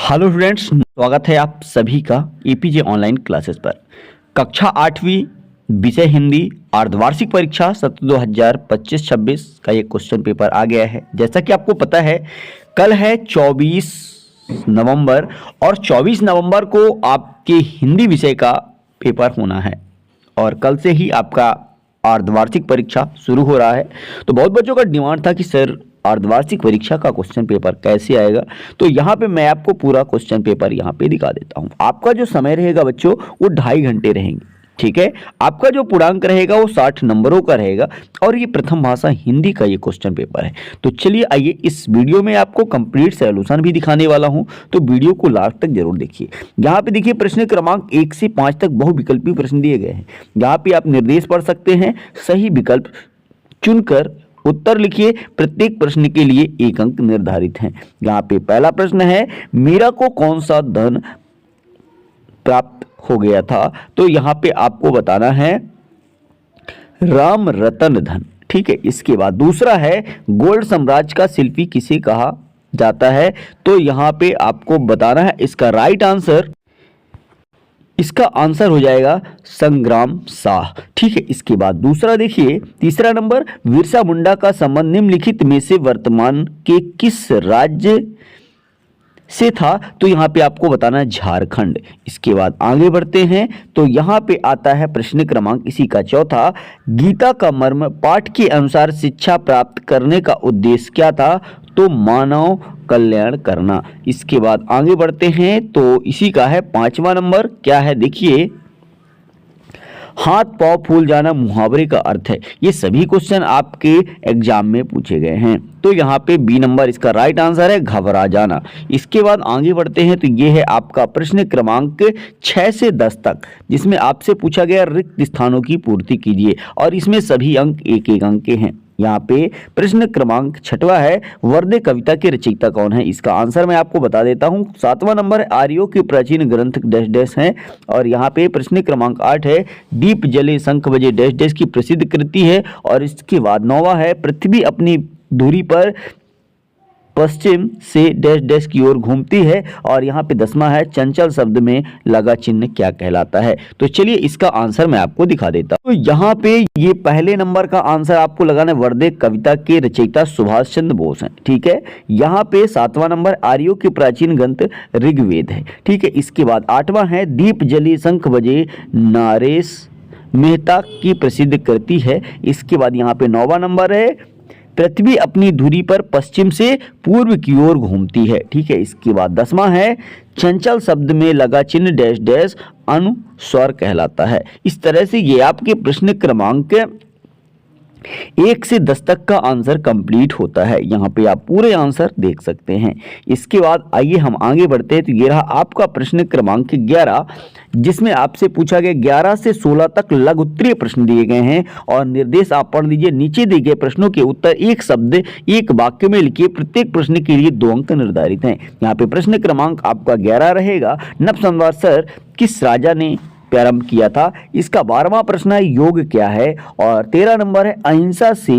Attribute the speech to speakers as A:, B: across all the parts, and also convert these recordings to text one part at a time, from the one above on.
A: Hello students, स्वागत है आप सभी का एपीजे ऑनलाइन क्लासेस पर। कक्षा 8वीं विषय हिंदी अर्धवार्षिक परीक्षा सत्र 2025-26 का ये क्वेश्चन पेपर आ गया है। जैसा कि आपको पता है, कल है 24 नवंबर और 24 नवंबर को आपके हिंदी विषय का पेपर होना है और कल से ही आपका अर्धवार्षिक परीक्षा शुरू हो रहा है। तो बहुत बच्चों का डिमांड था कि सर अर्धवार्षिक परीक्षा का क्वेश्चन पेपर कैसे आएगा, तो यहाँ पे मैं आपको पूरा क्वेश्चन पेपर यहाँ पे दिखा देता हूँ। आपका जो समय रहेगा बच्चों वो 2.5 घंटे रहेंगे, ठीक है। आपका जो पूर्णांक रहेगा वो 60 नंबरों का रहेगा और ये प्रथम भाषा हिंदी का ये क्वेश्चन पेपर है। तो चलिए आइए, इस वीडियो में आपको कंप्लीट सॉल्यूशन भी दिखाने वाला हूं, तो वीडियो को लास्ट तक जरूर देखिए। यहाँ पे देखिए, प्रश्न क्रमांक 1 से 5 तक बहुविकल्पी प्रश्न दिए गए हैं। यहाँ पे आप निर्देश पढ़ सकते हैं, सही विकल्प चुनकर उत्तर लिखिए। प्रत्येक प्रश्न के लिए 1 अंक निर्धारित है। यहाँ पे पहला प्रश्न है, मीरा को कौन सा धन प्राप्त हो गया था, तो यहाँ पे आपको बताना है राम रतन धन, ठीक है। इसके बाद दूसरा है, गोल्ड साम्राज्य का शिल्पी किसे कहा जाता है, तो यहाँ पे आपको बताना है इसका आंसर हो जाएगा संग्राम शाह, ठीक है। इसके बाद दूसरा देखिए, तीसरा नंबर, बिरसा मुंडा का संबंध निम्नलिखित में से वर्तमान के किस राज्य से था, तो यहाँ पे आपको बताना है झारखंड। इसके बाद आगे बढ़ते हैं, तो यहाँ पे आता है प्रश्न क्रमांक इसी का चौथा, गीता का मर्म पाठ के अनुसार शिक्षा प्राप्त करने का उद्देश्य क्या था, तो मानव कल्याण करना। इसके बाद आगे बढ़ते हैं, तो इसी का है 5वां नंबर, क्या है देखिए, हाथ पांव फूल जाना मुहावरे का अर्थ है। ये सभी क्वेश्चन आपके एग्जाम में पूछे गए हैं, तो यहाँ पे बी नंबर इसका राइट आंसर है, घबरा जाना। इसके बाद आगे बढ़ते हैं, तो ये है आपका प्रश्न क्रमांक 6 से 10 तक, जिसमें आपसे पूछा गया रिक्त स्थानों की पूर्ति कीजिए और इसमें सभी अंक 1-1 अंक के हैं। यहाँ पे प्रश्न क्रमांक 6वां है, वर्दे कविता के रचयिता कौन है, इसका आंसर मैं आपको बता देता हूँ। 7वां नंबर है, आर्यों के प्राचीन ग्रंथ डैश डैश हैं, और यहाँ पे प्रश्न क्रमांक 8 है, दीप जले शंख बजे डैश डैश की प्रसिद्ध कृति है, और इसके बाद 9वां है, पृथ्वी अपनी धुरी पर पश्चिम से डैश डैश की ओर घूमती है, और यहाँ पे 10वां है, चंचल शब्द में लगा चिन्ह क्या कहलाता है। तो चलिए इसका आंसर मैं आपको दिखा देता हूँ। तो यहाँ पे ये पहले नंबर का आंसर आपको लगाना है, वर्दे कविता के रचयिता सुभाष चंद्र बोस हैं, ठीक है। यहाँ पे 7वां नंबर, आर्यों के प्राचीन ग्रंथ ऋग्वेद है, ठीक है। इसके बाद 8वां है, दीप जली शंख बजे नरेश मेहता की प्रसिद्ध कृति है। इसके बाद यहाँ पे 9वां नंबर है, पृथ्वी अपनी धुरी पर पश्चिम से पूर्व की ओर घूमती है, ठीक है। इसके बाद 10वां है, चंचल शब्द में लगा चिन्ह डैश डैश अनुस्वर कहलाता है। इस तरह से ये आपके प्रश्न क्रमांक 1 से 10 तक का आंसर कंप्लीट होता है। यहाँ पे आप पूरे आंसर देख सकते हैं। इसके बाद आइए हम आगे बढ़ते हैं, तो ये रहा आपका प्रश्न क्रमांक 11, जिसमें आपसे पूछा गया 11 से 16 तक लघु उत्तरीय प्रश्न दिए गए हैं और निर्देश आप पढ़ लीजिए। नीचे दिए गए प्रश्नों के उत्तर एक शब्द एक वाक्य में लिखिए। प्रत्येक प्रश्न के लिए 2 अंक निर्धारित हैं। यहाँ पे प्रश्न क्रमांक आपका 11 रहेगा, नव संवत्सर किस राजा ने प्रारंभ किया था। इसका 12वां प्रश्न है, योग क्या है, और 13 नंबर है, अहिंसा से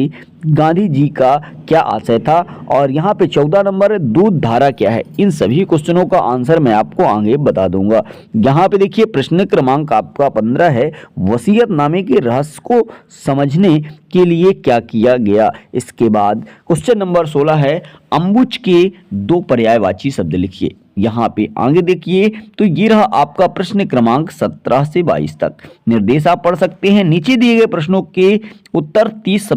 A: गांधी जी का क्या आशय था, और यहाँ पे 14 नंबर है, दूध धारा क्या है। इन सभी क्वेश्चनों का आंसर मैं आपको आगे बता दूंगा। यहाँ पे देखिए प्रश्न क्रमांक आपका 15 है, वसीयतनामे के रहस्य को समझने के लिए क्या किया गया। इसके बाद क्वेश्चन नंबर 16 है, अंबुज के 2 पर्यायवाची शब्द लिखिए। यहाँ पे आगे देखिए, तो ये रहा आपका प्रश्न क्रमांक 17 से 22 तक। निर्देश आप पढ़ सकते हैं। नीचे दिए गए प्रश्नों के उत्तर 30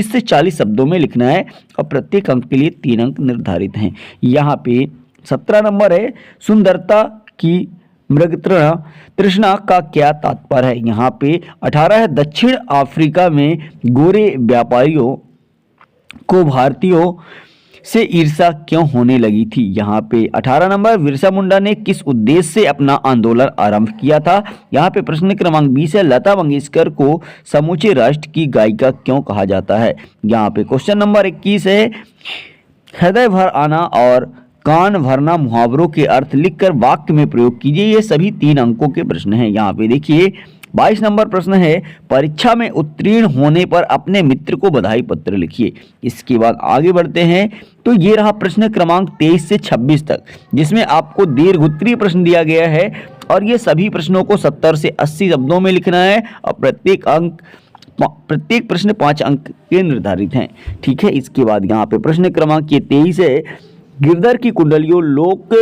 A: से 40 शब्दों में लिखना है और प्रत्येक अंक के लिए 3 अंक निर्धारित हैं। यहाँ पे 17 नंबर है, सुंदरता की मृगतृष्णा तृष्णा का क्या तात्पर्य है। यहाँ पे 18 है, दक्षिण अफ्रीका में गोरे व्यापारियों को भारतीयों से ईर्ष्या क्यों होने लगी थी। यहाँ पे 18 नंबर, बिरसा मुंडा ने किस उद्देश्य से अपना आंदोलन आरंभ किया था। यहाँ पे प्रश्न क्रमांक 20 है, लता मंगेशकर को समूचे राष्ट्र की गायिका क्यों कहा जाता है। यहाँ पे क्वेश्चन नंबर 21 है, हृदय भर आना और कान भरना मुहावरों के अर्थ लिखकर वाक्य में प्रयोग कीजिए। ये सभी 3 अंकों के प्रश्न हैं। यहाँ पे देखिए 22 नंबर प्रश्न है, परीक्षा में उत्तीर्ण होने पर अपने मित्र को बधाई पत्र लिखिए। इसके बाद आगे बढ़ते हैं तो ये रहा प्रश्न क्रमांक 23 से 26 तक, जिसमें आपको दीर्घोत्तरीय प्रश्न दिया गया है और ये सभी प्रश्नों को 70 से 80 शब्दों में लिखना है और प्रत्येक प्रश्न 5 अंक के निर्धारित हैं। ठीक है, इसके बाद यहाँ पे प्रश्न क्रमांक ये 23 है, गिरधर की कुंडलियों लोक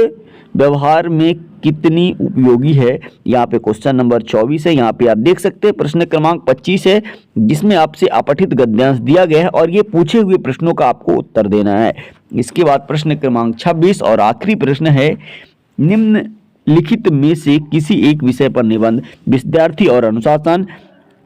A: व्यवहार में कितनी उपयोगी है। यहाँ पे क्वेश्चन नंबर 24 है। यहाँ पे आप देख सकते हैं प्रश्न क्रमांक 25 है, जिसमें आपसे अपठित गद्यांश दिया गया है और ये पूछे हुए प्रश्नों का आपको उत्तर देना है। इसके बाद प्रश्न क्रमांक 26 और आखिरी प्रश्न है, निम्नलिखित में से किसी एक विषय पर निबंध, विद्यार्थी और अनुशासन,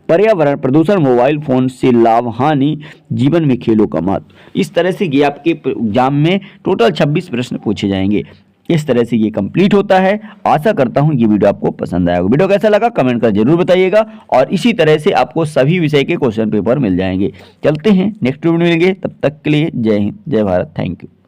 A: पर्यावरण, प्रदूषण, मोबाइल फोन से लाभ हानि, जीवन में खेलों का महत्व। इस तरह से ये आपके एग्जाम में टोटल 26 प्रश्न पूछे जाएंगे। इस तरह से ये कंप्लीट होता है। आशा करता हूँ ये वीडियो आपको पसंद आएगा। वीडियो कैसा लगा कमेंट कर जरूर बताइएगा और इसी तरह से आपको सभी विषय के क्वेश्चन पेपर मिल जाएंगे। चलते हैं नेक्स्ट वीडियो में मिलेंगे, तब तक के लिए जय हिंद, जय भारत, थैंक यू।